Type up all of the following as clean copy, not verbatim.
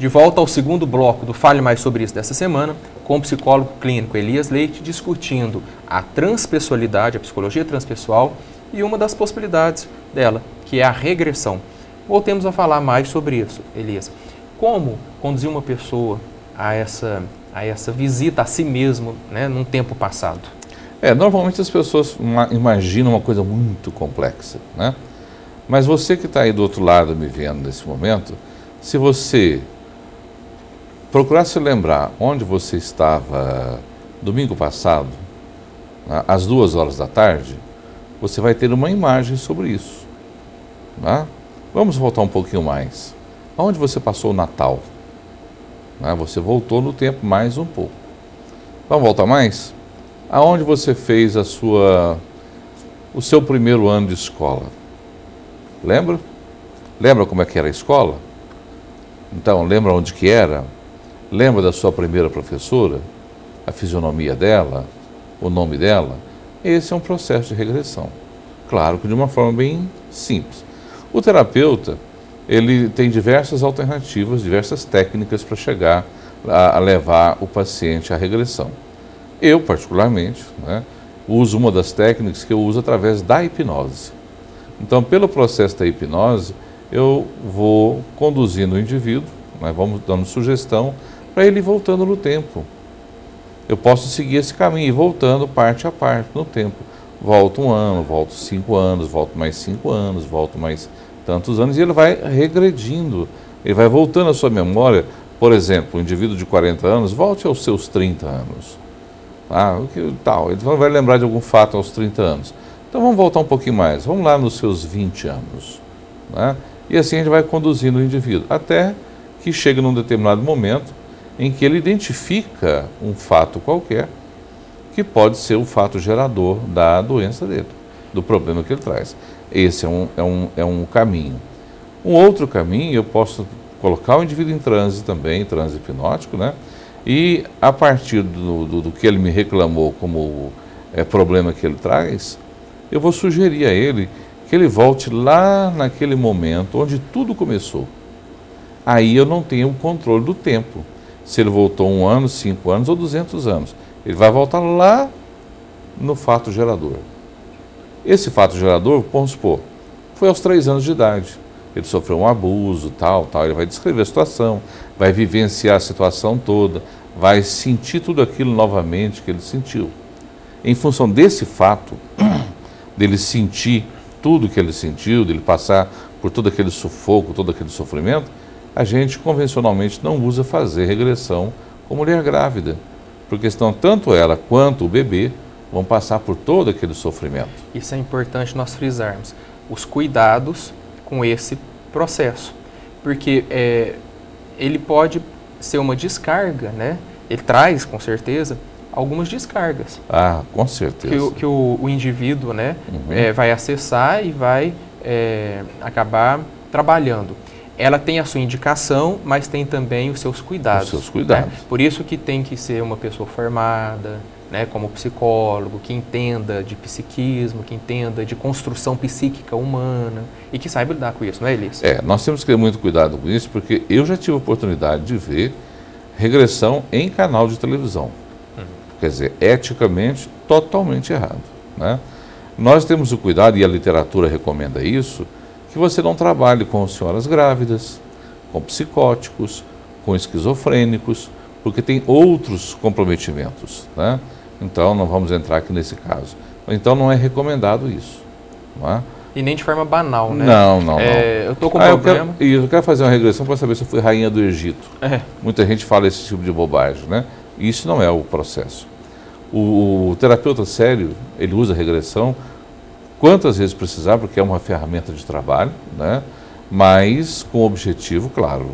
De volta ao segundo bloco do Fale Mais Sobre Isso dessa semana, com o psicólogo clínico Elias Leite, discutindo a transpessoalidade, a psicologia transpessoal e uma das possibilidades dela, que é a regressão. Voltemos a falar mais sobre isso, Elias. Como conduzir uma pessoa a essa visita a si mesmo, né, num tempo passado? Normalmente as pessoas imaginam uma coisa muito complexa, né? Mas você que está aí do outro lado me vendo nesse momento, se você procurar se lembrar onde você estava domingo passado, às 2 horas da tarde, você vai ter uma imagem sobre isso, né? Vamos voltar um pouquinho mais. Onde você passou o Natal? Você voltou no tempo mais um pouco. Vamos voltar mais? Aonde você fez o seu primeiro ano de escola? Lembra? Lembra como é que era a escola? Então, lembra onde que era? Lembra da sua primeira professora? A fisionomia dela? O nome dela? Esse é um processo de regressão. Claro que de uma forma bem simples. O terapeuta, ele tem diversas alternativas, diversas técnicas para chegar a levar o paciente à regressão. Eu, particularmente, uso uma das técnicas que eu uso através da hipnose. Então, pelo processo da hipnose, eu vou conduzindo o indivíduo, vamos dando sugestão para ele ir voltando no tempo. Eu posso seguir esse caminho e voltando parte a parte no tempo. Volto 1 ano, volto 5 anos, volto mais 5 anos, volto mais tantos anos, e ele vai regredindo, ele vai voltando à sua memória. Por exemplo, um indivíduo de 40 anos, volte aos seus 30 anos. Ele vai lembrar de algum fato aos 30 anos. Então vamos voltar um pouquinho mais, vamos lá nos seus 20 anos. E assim a gente vai conduzindo o indivíduo, até que chega num determinado momento em que ele identifica um fato qualquer, que pode ser o fato gerador da doença dele, do problema que ele traz. Esse é um caminho. Um outro caminho, eu posso colocar o indivíduo em transe também, transe hipnótico, e a partir do que ele me reclamou como problema que ele traz, eu vou sugerir a ele que ele volte lá naquele momento onde tudo começou. Aí eu não tenho o controle do tempo. Se ele voltou 1 ano, 5 anos ou 200 anos. Ele vai voltar lá no fato gerador. Esse fato gerador, vamos supor, foi aos 3 anos de idade. Ele sofreu um abuso, tal. Ele vai descrever a situação, vai vivenciar a situação toda, vai sentir tudo aquilo novamente que ele sentiu. Em função desse fato, dele sentir tudo que ele sentiu, dele passar por todo aquele sufoco, todo aquele sofrimento, a gente convencionalmente não usa fazer regressão com mulher grávida, porque senão tanto ela quanto o bebê vão passar por todo aquele sofrimento. Isso é importante nós frisarmos, os cuidados com esse processo, porque ele pode ser uma descarga, Ele traz, com certeza, algumas descargas. Com certeza. Que o indivíduo vai acessar e vai acabar trabalhando. Ela tem a sua indicação, mas tem também os seus cuidados. Os seus cuidados. Por isso que tem que ser uma pessoa formada, como psicólogo, que entenda de psiquismo, que entenda de construção psíquica humana e que saiba lidar com isso, não é, Elias? Nós temos que ter muito cuidado com isso, porque eu já tive a oportunidade de ver regressão em canal de televisão. Quer dizer, eticamente, totalmente errado. Nós temos o cuidado, e a literatura recomenda isso, que você não trabalhe com senhoras grávidas, com psicóticos, com esquizofrênicos, porque tem outros comprometimentos. Então, não vamos entrar aqui nesse caso. Então, não é recomendado isso. E nem de forma banal, Não. Eu estou com problema. Eu quero fazer uma regressão para saber se eu fui rainha do Egito. Muita gente fala esse tipo de bobagem, Isso não é o processo. O terapeuta sério, ele usa regressão quantas vezes precisar, porque é uma ferramenta de trabalho, mas com objetivo, claro,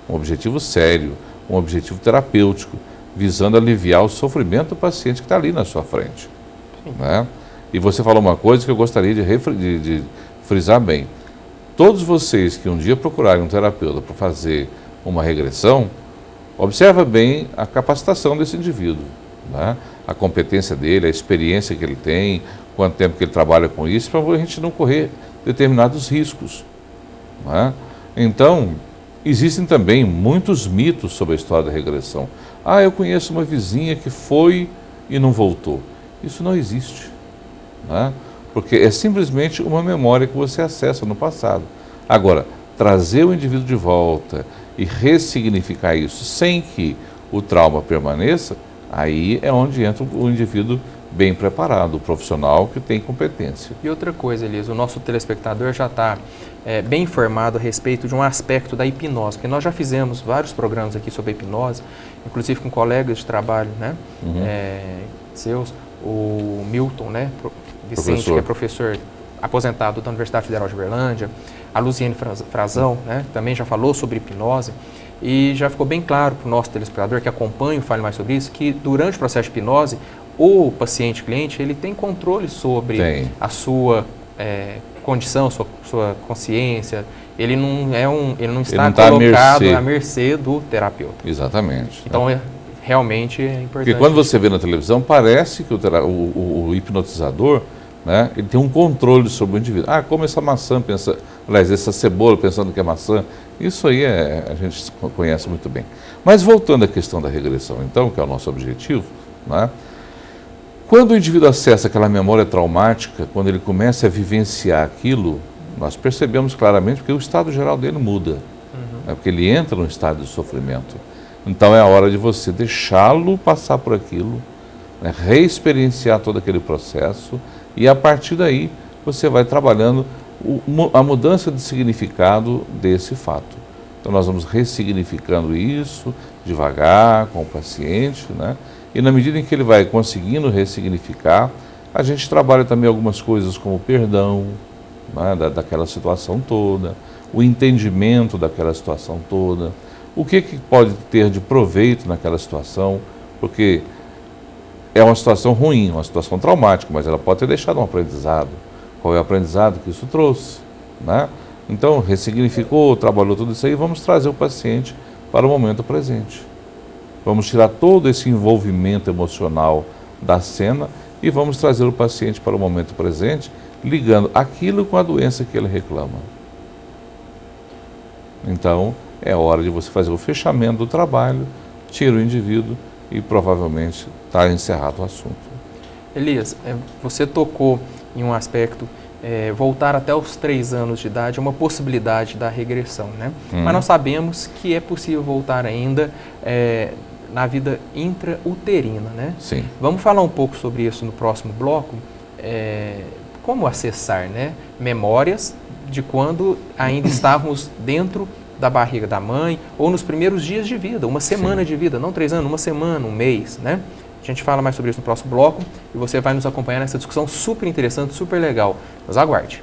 um objetivo sério, um objetivo terapêutico, visando aliviar o sofrimento do paciente que está ali na sua frente. E você falou uma coisa que eu gostaria de frisar bem. Todos vocês que um dia procurarem um terapeuta para fazer uma regressão, observa bem a capacitação desse indivíduo, a competência dele, a experiência que ele tem, quanto tempo que ele trabalha com isso, para a gente não correr determinados riscos. Então, Existem também muitos mitos sobre a história da regressão. Ah, eu conheço uma vizinha que foi e não voltou. Isso não existe, né? Porque é simplesmente uma memória que você acessa no passado. Agora, trazer o indivíduo de volta e ressignificar isso sem que o trauma permaneça, aí é onde entra o indivíduo bem preparado, o profissional que tem competência. E outra coisa, Elias, o nosso telespectador já está bem informado a respeito de um aspecto da hipnose, porque nós já fizemos vários programas aqui sobre a hipnose, inclusive com colegas de trabalho, né, seus, o Milton, né, Vicente, que é professor aposentado da Universidade Federal de Uberlândia, a Luziane Frazão, né, também já falou sobre hipnose, e já ficou bem claro para o nosso telespectador que acompanha o Fale Mais Sobre Isso, que durante o processo de hipnose, o paciente-cliente, ele tem controle sobre a sua condição, sua consciência, ele não está colocado à mercê do terapeuta. Exatamente. Então, realmente é importante. Porque quando você vê na televisão, parece que o hipnotizador, né, ele tem um controle sobre o indivíduo. Ah, come essa maçã, aliás, essa cebola pensando que é maçã. Isso aí a gente conhece muito bem. Mas voltando à questão da regressão, então, que é o nosso objetivo, né, quando o indivíduo acessa aquela memória traumática, quando ele começa a vivenciar aquilo, nós percebemos claramente que o estado geral dele muda, né, porque ele entra num estado de sofrimento. Então é a hora de você deixá-lo passar por aquilo, né, reexperienciar todo aquele processo, e a partir daí você vai trabalhando a mudança de significado desse fato. Então nós vamos ressignificando isso devagar com o paciente, né? E na medida em que ele vai conseguindo ressignificar, a gente trabalha também algumas coisas como o perdão, né, daquela situação toda, o entendimento daquela situação toda, o que pode ter de proveito naquela situação, porque é uma situação ruim, uma situação traumática, mas ela pode ter deixado um aprendizado. Qual é o aprendizado que isso trouxe, né? Então, ressignificou, trabalhou tudo isso aí, vamos trazer o paciente para o momento presente. Vamos tirar todo esse envolvimento emocional da cena e vamos trazer o paciente para o momento presente, ligando aquilo com a doença que ele reclama. Então, é hora de você fazer o fechamento do trabalho, tira o indivíduo e provavelmente está encerrado o assunto. Elias, você tocou em um aspecto, voltar até os 3 anos de idade é uma possibilidade da regressão, né? Mas nós sabemos que é possível voltar ainda na vida intrauterina, né? Sim. Vamos falar um pouco sobre isso no próximo bloco, como acessar, né, memórias de quando ainda estávamos dentro da barriga da mãe ou nos primeiros dias de vida, uma semana de vida, não 3 anos, uma semana, um mês, né? A gente fala mais sobre isso no próximo bloco e você vai nos acompanhar nessa discussão super interessante, super legal. Nos aguarde.